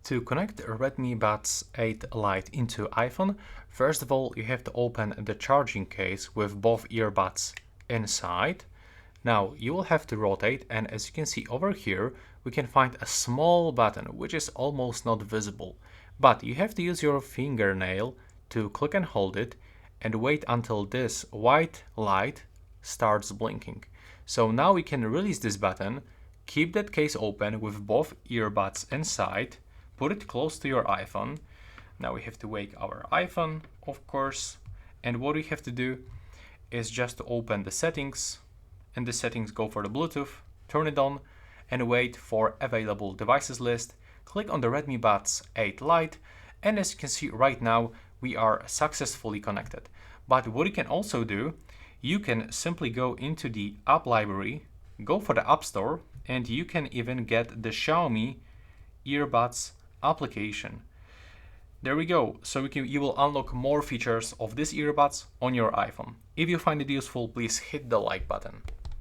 To connect Redmi Buds 8 Lite into iPhone, first of all you have to open the charging case with both earbuds inside. Now you will have to rotate, and as you can see over here we can find a small button which is almost not visible, but you have to use your fingernail to click and hold it and wait until this white light starts blinking. So now we can release this button, keep that case open with both earbuds inside, put it close to your iPhone. Now we have to wake our iPhone, of course, and what we have to do is just to open the settings. In the settings, go for the Bluetooth, turn it on, and wait for available devices list. Click on the Redmi Buds 8 Lite, and as you can see right now, we are successfully connected. But what you can also do, you can simply go into the app library, go for the App Store, and you can even get the Xiaomi earbuds application. There we go. So you will unlock more features of these earbuds on your iPhone. If you find it useful, please hit the like button.